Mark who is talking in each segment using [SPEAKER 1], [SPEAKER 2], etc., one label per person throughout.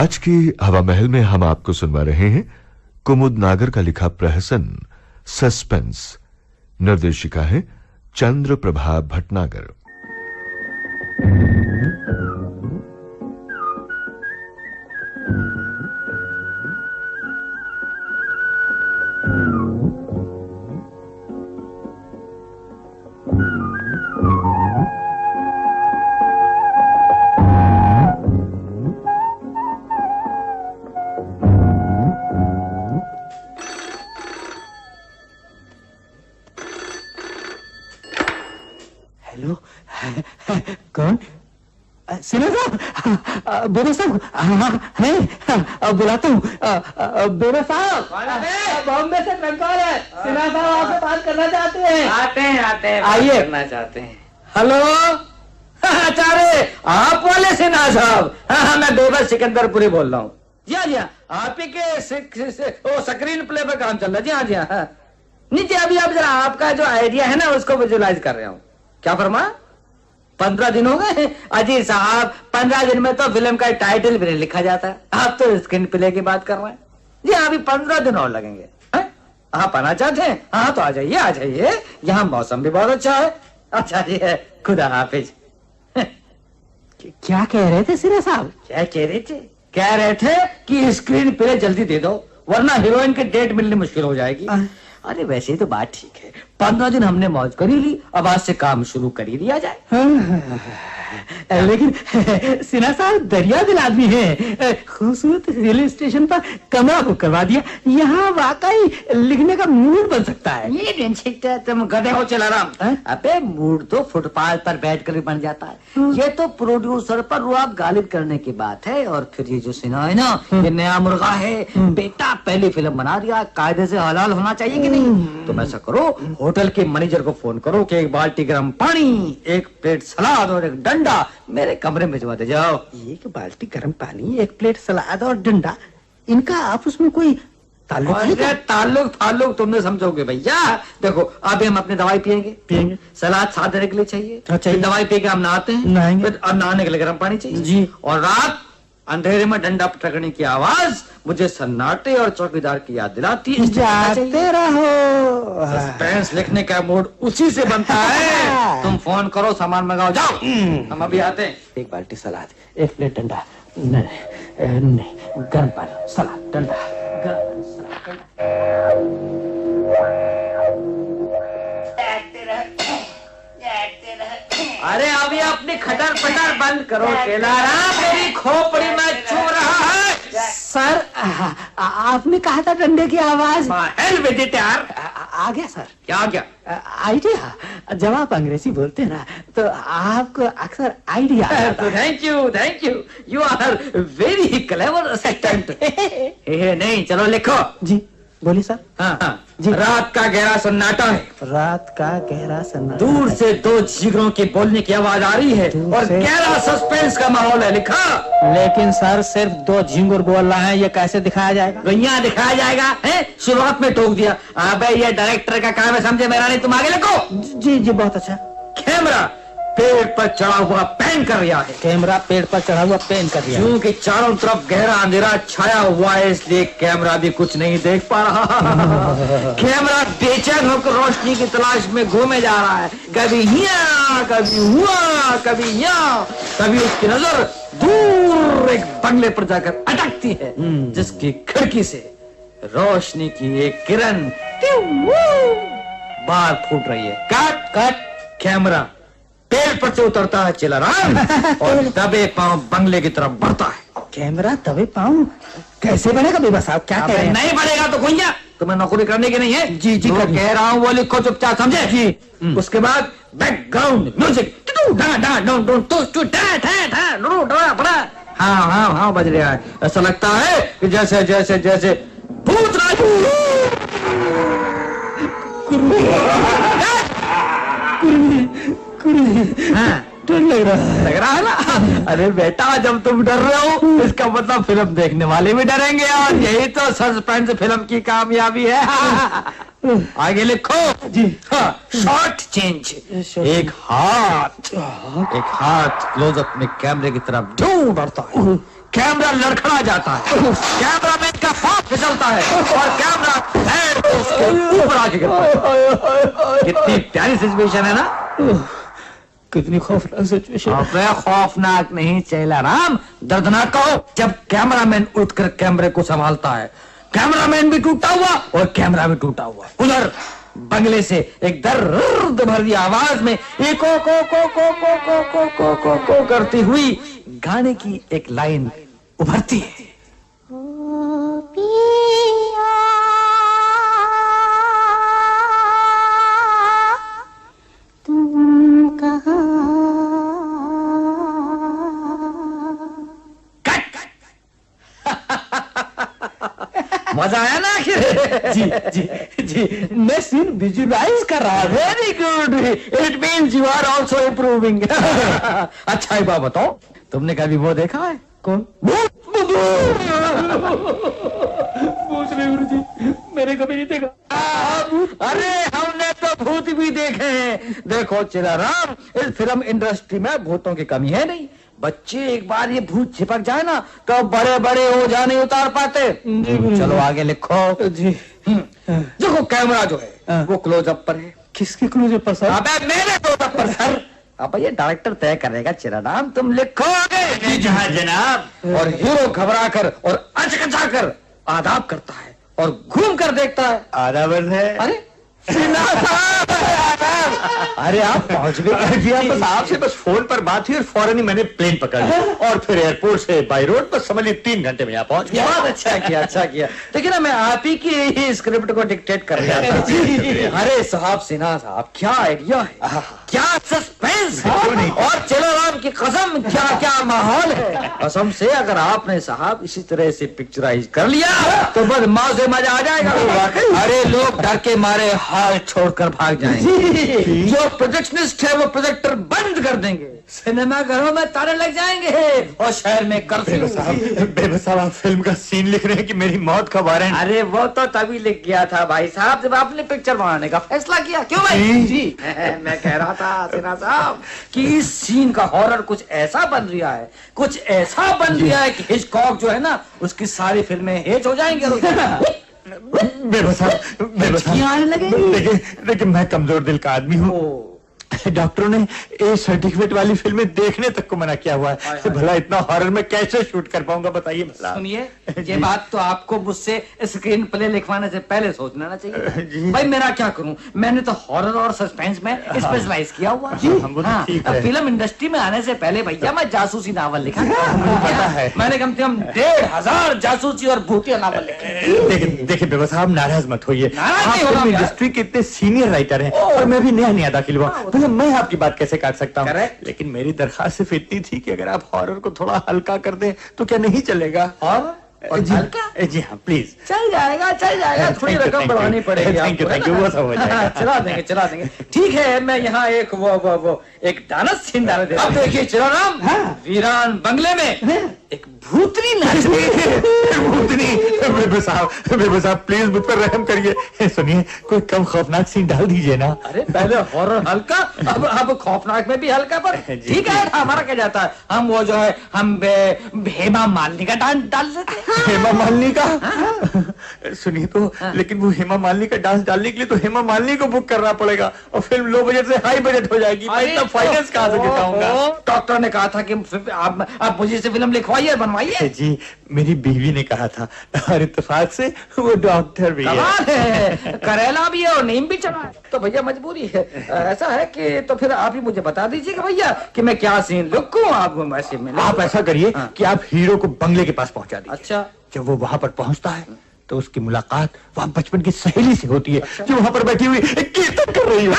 [SPEAKER 1] आज की हवा महल में हम आपको सुनवा रहे हैं कुमुद नागर का लिखा प्रहसन सस्पेंस। निर्देशिका है चंद्र प्रभा भटनागर।
[SPEAKER 2] हेलो, कौन? सिन्हा साहब, बेरा साहब, है, बुलाता हूँ। बेरा साहब, बॉम्बे से ट्रंकॉल है। सिन्हा साहब आपसे बात करना चाहते हैं।
[SPEAKER 3] आते हैं
[SPEAKER 2] आइए।
[SPEAKER 3] करना चाहते हैं।
[SPEAKER 2] हेलो, आचार्य, आप वाले सिन्हा साहब? हाँ, मैं बेबस सिकंदरपुरी बोल रहा हूँ। जी हाँ, आप ही के स्क्रीन प्ले पर काम चल रहा है। जी हाँ। नहीं जी, अभी आप जरा आपका जो आइडिया है ना उसको विजुलाइज कर रहा हूँ। क्या फरमा? 15 दिन हो गए? अजी साहब, 15 दिन में तो फिल्म का टाइटल भी नहीं लिखा जाता। आप तो स्क्रीन प्ले की बात कर रहे हैं। जी हाँ, अभी 15 दिन और लगेंगे। आप आना चाहते हैं? हाँ तो आ जाइए। यहाँ मौसम भी बहुत अच्छा है। अच्छा जी है, खुदा हाफिज। क्या कह रहे थे सिन्हा साहब? क्या कह रहे थे कि स्क्रीन प्ले जल्दी दे दो, वरना हीरोइन की डेट मिलनी मुश्किल हो जाएगी। अरे वैसे तो बात ठीक है, 15 दिन हमने मौज कर ही ली, अब आज से काम शुरू कर ही दिया जाए। लेकिन सिन्हा साहब दरियादिल आदमी है, खूबसूरत हिल स्टेशन पर कमरा बुक करवा दिया। यहाँ वाकई लिखने का मूड बन सकता है। ये बन सकता है? तुम गधे हो चलाराम। अबे मूड तो फुटपाथ पर बैठ कर बन जाता है। ये तो प्रोड्यूसर पर रुआब गालिब करने की बात है। और फिर ये जो सिन्हा है ना, ये नया मुर्गा है। बेटा पहली फिल्म बना दिया, कायदे से हलाल होना चाहिए कि नहीं? तुम ऐसा करो, होटल के मैनेजर को फोन करो कि 1 बाल्टी गर्म पानी, 1 प्लेट सलाद और 1 डंडा मेरे कमरे में भिजवा दे जाओ। 1 बाल्टी गर्म पानी, 1 प्लेट सलाद और डंडा, इनका आपस में कोई ताल्लुक है? ताल्लुक तुमने समझोगे भैया। देखो अभी हम अपनी दवाई पियेंगे। सलाद साथ देने के लिए चाहिए। अच्छा, दवाई पी के हम नहाते हैं, फिर नहाने के लिए गर्म पानी चाहिए जी। और रात अंधेरे में डंडा पटकने की आवाज मुझे सन्नाटे और चौकीदार की याद दिलाती है। जाते रहो। सस्पेंस लिखने का मूड उसी से बनता है। तुम फोन करो, सामान मंगाओ, जाओ। हम अभी आते हैं। 1 बाल्टी सलाद, 1 प्लेट डंडा, नहीं गर्म पानी, सलाद, डंडा, गर्म सलाद। अरे अभी अपनी खटर पटर बंद करो केलाराम, मेरी खोपड़ी में चू रहा है। सर, आपने कहा था डंडे की आवाज। यार आ गया सर। क्या आ गया? आइडिया। जब आप अंग्रेजी बोलते हैं ना तो आपको अक्सर आइडिया। तो thank you, you are very clever assistant. नहीं, चलो लिखो। जी बोलिए सर। हाँ जी। रात का गहरा सन्नाटा है। रात का गहरा सन्नाटा। दूर से 2 जिगरों की बोलने की आवाज आ रही है और गहरा सस्पेंस का माहौल है। लिखा। लेकिन सर सिर्फ 2 झिंगुर बोल रहे हैं, ये कैसे दिखाया जाएगा? गैया दिखाया जाएगा है? शुरुआत में टोक दिया। अबे ये डायरेक्टर का काम है, समझे मेरा नहीं? तुम आगे लिखो। जी बहुत अच्छा। कैमरा पेड़ पर चढ़ा हुआ पेन कर रहा है। कैमरा पेड़ पर चढ़ा हुआ पेन कर रहा है। क्योंकि चारों तरफ गहरा अंधेरा छाया हुआ है, इसलिए कैमरा भी कुछ नहीं देख पा रहा। कैमरा बेचैन होकर रोशनी की तलाश में घूमे जा रहा है। कभी यहाँ, कभी हुआ, कभी यहाँ। कभी उसकी नजर दूर एक बंगले पर जाकर अटकती है, जिसकी खिड़की से रोशनी की एक किरण बाहर फूट रही है। कट। कैमरा पेड़ पर से उतरता है चिलाराम और दबे पांव बंगले की तरफ बढ़ता है। कैमरा दबे पांव कैसे बनेगा बेबस साहब? क्या कह रहे हैं? नहीं बनेगा तो भैया तुम्हें नौकरी करने की नहीं है। जी तो कह रहा हूँ वो लिखो चुपचाप, समझे? जी। उसके बाद बैकग्राउंड म्यूजिक। हाँ बज रहा है। ऐसा लगता है कि जैसे भूत राज। डर लग रहा है ना? अरे बेटा, जब तुम डर रहे हो इसका मतलब फिल्म देखने वाले भी डरेंगे, और यही तो सस्पेंस फिल्म की कामयाबी है। आगे लिखो जी। Short change. एक हाथ क्लोजअप में कैमरे की तरफ ढूंढ बढ़ता है। कैमरा लड़खड़ा जाता है, कैमरामैन का पाँव फिसलता है और कैमरा उसके ऊपर आके गिरता है। कितनी प्यारी सिचुएशन है ना।
[SPEAKER 3] कितनी खौफनाक सिचुएशन।
[SPEAKER 2] अबे खौफनाक नहीं चेला राम, दर्दनाक कहो। जब कैमरामैन उठकर कैमरे को संभालता है, कैमरामैन भी टूटा हुआ और कैमरा भी टूटा हुआ। उधर बंगले से एक दर्द भरी आवाज में को करती हुई गाने की एक लाइन उभरती है।
[SPEAKER 4] ओ पिया तुम कहाँ।
[SPEAKER 2] मजा आया ना आखिर।
[SPEAKER 3] जी जी जी, मैं सीन विजुअलाइज कर रहा हूँ।
[SPEAKER 2] Very good, it means you are also improving. अच्छा एक बात बताओ, तुमने कभी वो देखा है?
[SPEAKER 3] कौन? पूछ रहे गुरुजी, मैंने कभी नहीं देखा।
[SPEAKER 2] अरे हमने तो भूत भी देखे हैं। देखो चिराराम, इस फिल्म इंडस्ट्री में भूतों की कमी है नहीं। बच्चे एक बार ये भूत चिपक जाए ना तो बड़े बड़े हो जा नहीं उतार पाते। चलो आगे लिखो।
[SPEAKER 3] जी
[SPEAKER 2] देखो कैमरा जो है वो क्लोजअप पर है।
[SPEAKER 3] किसके क्लोजअप पर सर?
[SPEAKER 2] अबे मेरे क्लोजअप पर सर। अब ये डायरेक्टर तय करेगा चिराराम, तुम लिखो आगे।
[SPEAKER 5] जी हाँ जनाब।
[SPEAKER 2] और हीरो घबरा कर और अचकचा कर आदाब करता है और घूम कर देखता है।
[SPEAKER 5] आदाब है।
[SPEAKER 2] अरे सिन्हा साहब,
[SPEAKER 5] अरे आप पहुंच गए जी। आप बस आपसे बस फोन पर बात हुई और फौरन ही मैंने प्लेन पकड़ लिया और फिर एयरपोर्ट से बाई रोड बस समझ ली 3 घंटे में यहाँ पहुंच गया।
[SPEAKER 2] बहुत अच्छा किया, अच्छा किया। देखिए ना, मैं आप ही की ही स्क्रिप्ट को डिक्टेट कर रहा था। अरे साहब, सिन्हा साहब, क्या आइडिया है, क्या सस्पेंस है। और चलो राम की कसम, क्या क्या माहौल है। कसम से अगर आपने साहब इसी तरह से पिक्चराइज कर लिया तो बस माँ से मजा आ जाएगा। अरे लोग डर के मारे हाल छोड़कर भाग जाएंगे। जो प्रोजेक्शनिस्ट है वो प्रोजेक्टर बंद कर देंगे, सिनेमा घरों में ताले लग जाएंगे और शहर में कर्फ्यू।
[SPEAKER 5] बेबस साहब, आप फिल्म का सीन लिख रहे हैं कि मेरी मौत का वारंट?
[SPEAKER 2] अरे वो तो तभी लिख गया था भाई साहब जब आपने पिक्चर बनाने का फैसला किया। क्यों भाई? जी मैं कह रहा था सिन्हा साहब कि इस सीन का हॉरर कुछ ऐसा बन रहा है, कुछ ऐसा बन रहा है कि हिचकॉक जो है ना उसकी सारी फिल्में हिट हो जाएंगी।
[SPEAKER 5] बेबस साहब, देखिए मैं कमजोर दिल का आदमी हूँ। डॉक्टरों ने ए सर्टिफिकेट वाली फिल्में देखने तक को मना किया हुआ है। भला इतना हॉरर में कैसे शूट कर पाऊंगा बताइए।
[SPEAKER 2] सुनिए, ये बात तो आपको मुझसे स्क्रीन प्ले लिखवाने से पहले सोच लेना चाहिए। भाई मेरा क्या करूं, मैंने तो हॉरर और सस्पेंस में स्पेशलाइज किया हुआ है। फिल्म इंडस्ट्री में आने से पहले भैया मैं जासूसी नावल लिखा
[SPEAKER 5] पता है।
[SPEAKER 2] मैंने कम से कम 1500 जासूसी और भूतिया नावल लिखे।
[SPEAKER 5] देखिए बेबस साहब, नाराज मत होइए।
[SPEAKER 2] आप
[SPEAKER 5] इंडस्ट्री के इतने सीनियर राइटर हैं और मैं भी नया दाखिल हुआ, तो मैं आपकी बात कैसे काट सकता हूँ। लेकिन मेरी दरखास्त सिर्फ इतनी थी कि अगर आप हॉरर को थोड़ा हल्का कर दें तो क्या नहीं चलेगा?
[SPEAKER 2] और हल्का?
[SPEAKER 5] जी हाँ प्लीज।
[SPEAKER 2] चल जाएगा थोड़ी रकम बढ़ानी पड़ेगी।
[SPEAKER 5] थैंक यू, वो सब हो जाएगा।
[SPEAKER 2] चला देंगे। ठीक है, मैं यहाँ एक वो एक डांस सीन डाल दे। अब देखिए चिराराम, वीरान बंगले में एक भूतनी नाच रही है।
[SPEAKER 5] भूतनी? बेबस साहब प्लीज मुझ पर रहम करिए। सुनिए, कोई कम खौफनाक सीन डाल दीजिए ना।
[SPEAKER 2] अरे पहले हॉरर हल्का, अब खौफनाक में भी हल्का। पर ठीक है, हमारा क्या जाता है, हम वो जो है हम हेमा मालिनी का डांस डाल देते हैं।
[SPEAKER 5] हेमा मालिनी का? सुनिए तो, लेकिन वो हेमा मालिनी का डांस डालने के लिए तो हेमा मालिनी को बुक करना पड़ेगा और फिल्म लो बजट से हाई बजट हो जाएगी। मैं इतना फाइनेंस कहाँ से जुटाऊंगा?
[SPEAKER 2] डॉक्टर ने कहा था कि आप मुझे से फिल्म लिखवाइए, बनवाइए।
[SPEAKER 5] जी, मेरी बीवी ने कहा था और इत्तेफाक से वो डॉक्टर भी है।
[SPEAKER 2] करेला भी है और नीम भी चढ़ा है। तो भैया मजबूरी है, ऐसा है कि तो फिर आप ही मुझे बता दीजिएगा भैया कि मैं क्या सीन लिखूं।
[SPEAKER 5] आप ऐसा करिए कि आप हीरो को बंगले के पास पहुंचा दीजिए।
[SPEAKER 2] अच्छा।
[SPEAKER 5] जब वो वहां पर पहुंचता है तो उसकी मुलाकात वहां बचपन की सहेली से होती है। अच्छा। जो वहां पर बैठी हुई कीर्तन कर रही है।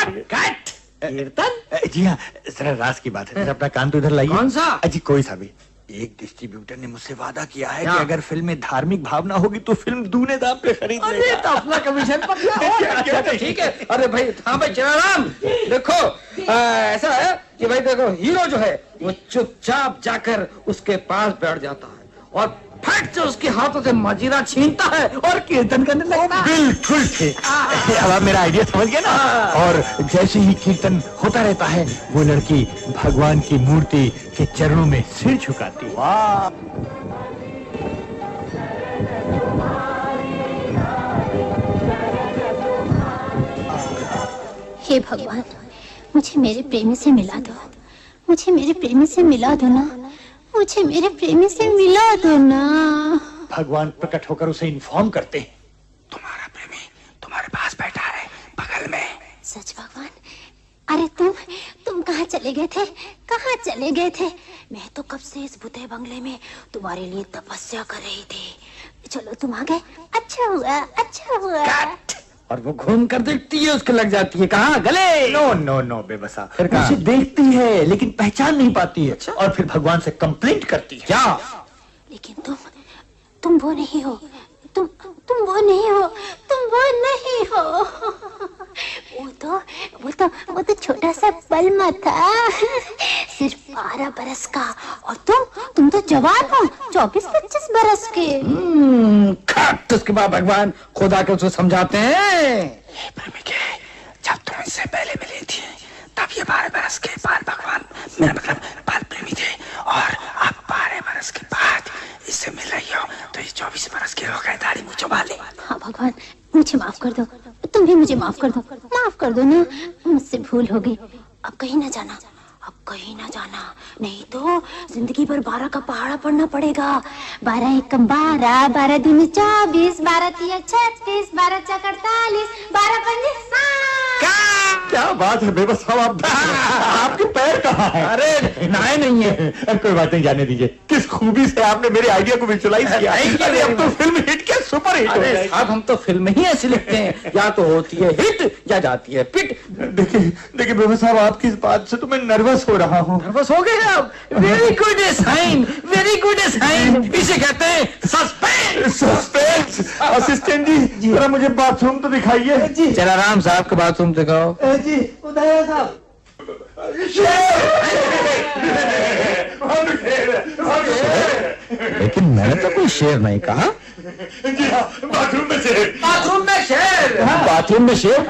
[SPEAKER 2] कीर्तन?
[SPEAKER 5] जी हाँ, जरा राज की बात है, अपना कान तो इधर लाइए।
[SPEAKER 2] कौन सा?
[SPEAKER 5] जी कोई सा भी। एक डिस्ट्रीब्यूटर ने मुझसे वादा किया है कि अगर फिल्म में धार्मिक भावना होगी तो फिल्म दूने दाम पे खरीद लेगा।
[SPEAKER 2] अरे तो अपना कमीशन पकड़ा। ठीक है। अरे भाई, हाँ भाई चिराराम, देखो ऐसा है कि भाई देखो, हीरो जो है वो चुपचाप जाकर उसके पास बैठ जाता है और फट से उसके हाथों से मजीरा छीनता है और कीर्तन करने लगता है।
[SPEAKER 5] बिल्कुल ठीक। अब आप मेरा आइडिया समझ गए ना? और जैसे ही कीर्तन होता रहता है वो लड़की भगवान की मूर्ति के चरणों में सिर झुकाती है। वाह।
[SPEAKER 4] हे भगवान, मुझे मेरे प्रेमी से मिला दो, मुझे मेरे प्रेमी से मिला दो ना, मुझे मेरे प्रेमी से मिला दो ना।
[SPEAKER 5] भगवान प्रकट होकर उसे इन्फॉर्म करते हैं।
[SPEAKER 3] तुम्हारा प्रेमी तुम्हारे पास बैठा है बगल में।
[SPEAKER 4] सच भगवान, अरे तुम कहाँ चले गए थे, कहाँ चले गए थे? मैं तो कब से इस भूते बंगले में तुम्हारे लिए तपस्या कर रही थी। चलो तुम आ गए, अच्छा हुआ, अच्छा हुआ।
[SPEAKER 2] और वो घूम कर देखती है, उसके लग जाती है कहाँ? गले।
[SPEAKER 5] नो नो नो बेबसा,
[SPEAKER 2] फिर कहाँ?
[SPEAKER 5] उसे देखती है लेकिन पहचान नहीं पाती है। अच्छा? और फिर भगवान से कंप्लेंट करती है।
[SPEAKER 2] क्या?
[SPEAKER 4] लेकिन तुम वो नहीं हो, तुम वो नहीं हो, तुम वो नहीं हो। वो तो छोटा सा पलमा था, सिर्फ 12 बरस का, और तुम तो जवान हो, 24-25 बरस के।
[SPEAKER 2] खट, उसके बाद भगवान खुदा के उसे समझाते हैं।
[SPEAKER 3] प्रेमिके, जब तुम इससे पहले मिली थी तब ये 12 बरस के बाल भगवान, मेरा मतलब बाल प्रेमी थे, और अब 12 बरस के बाद इससे मिल रही हो तो ये 24 बरस के हो गए, दाढ़ी मूंछ वाले।
[SPEAKER 4] हाँ भगवान, मुझे माफ कर दो, तुम भी मुझे माफ कर दो ना, मुझसे भूल हो गई। अब कहीं ना जाना, अब कहीं ना जाना, नहीं तो जिंदगी भर 12 का पहाड़ा पड़ना पड़ेगा। 12 एकम 12, 12 दूनी 24, 12 तिया 36, 12 चक 48, 12 पंजे 60।
[SPEAKER 5] क्या बात है बेबस साहब, आपके पैर कहाँ हैं?
[SPEAKER 2] अरे नहाए नहीं है।
[SPEAKER 5] कोई बात नहीं, जाने दीजिए। किस खूबी से आपने मेरे आइडिया को विजुअलाइज किया। अरे अब तो फिल्म हिट क्या सुपर हिट हो
[SPEAKER 2] अरे
[SPEAKER 5] जाएगी।
[SPEAKER 2] साहब, हम तो फिल्म ही ऐसी लिखते हैं, या तो होती है हिट या जाती है पिट।
[SPEAKER 5] देखिए बेबस साहब, आपकी इस बात से तो मैं नर्वस हो रहा हूँ।
[SPEAKER 2] नर्वस हो गए आप? Very good sign, very good sign. इसे कहते हैं सस्पेंस।
[SPEAKER 5] सस्पेंस। असिस्टेंट जी, जरा मुझे बाथरूम तो दिखाइए। जी
[SPEAKER 2] चला राम साहब का बाथरूम दिखाओ।
[SPEAKER 5] जी, उदय साहब।
[SPEAKER 2] लेकिन मैंने तो कोई शेर नहीं कहा।
[SPEAKER 5] जी हाँ, बाथरूम में शेर।
[SPEAKER 2] बाथरूम में शेर?
[SPEAKER 3] बाथरूम में शेर?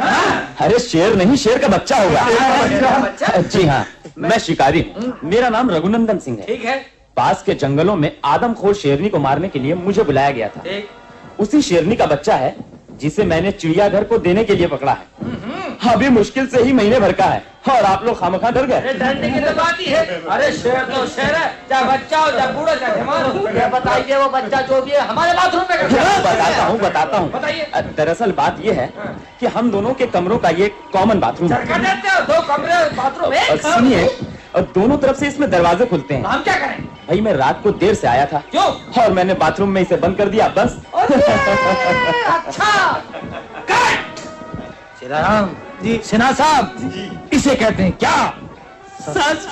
[SPEAKER 3] अरे शेर नहीं, शेर का बच्चा होगा। जी हाँ, मैं शिकारी हूँ, मेरा नाम रघुनंदन सिंह है।
[SPEAKER 2] ठीक है।
[SPEAKER 3] पास के जंगलों में आदमखोर शेरनी को मारने के लिए मुझे बुलाया गया था। उसी शेरनी का बच्चा है जिसे मैंने चिड़ियाघर को देने के लिए पकड़ा है। अभी मुश्किल से ही महीने भर का है, और आप लोग खामखा डर गए।
[SPEAKER 2] डरने की तो बात ही है। अरे शेर तो शेर है, चाहे बच्चा हो चाहे बूढ़ा चाहे जवान हो। ये बताइए, वो बच्चा जो भी है हमारे बाथरूम में
[SPEAKER 3] बताता हूँ।
[SPEAKER 2] बताइए।
[SPEAKER 3] दरअसल बात ये है कि हम दोनों के कमरों का ये कॉमन बाथरूम है।
[SPEAKER 2] दो कमरे बाथरूम
[SPEAKER 3] और सुनिए, और दोनों तरफ से इसमें दरवाजे खुलते हैं।
[SPEAKER 2] हम क्या करें?
[SPEAKER 3] भाई मैं रात को देर से आया था।
[SPEAKER 2] क्यों?
[SPEAKER 3] और मैंने बाथरूम में इसे बंद कर दिया, बस।
[SPEAKER 2] अच्छा। राम जी, सिन्हा साहब, इसे कहते हैं क्या? सस्पेंस।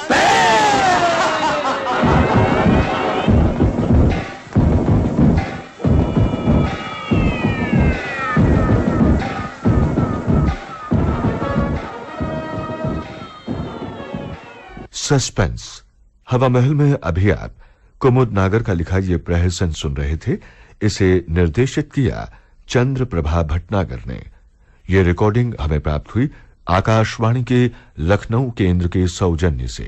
[SPEAKER 1] सस्पेंस। हवा महल में अभी आप कुमुद नागर का लिखा ये प्रहसन सुन रहे थे। इसे निर्देशित किया चंद्र प्रभा भटनागर ने। यह रिकॉर्डिंग हमें प्राप्त हुई आकाशवाणी के लखनऊ केंद्र के सौजन्य से।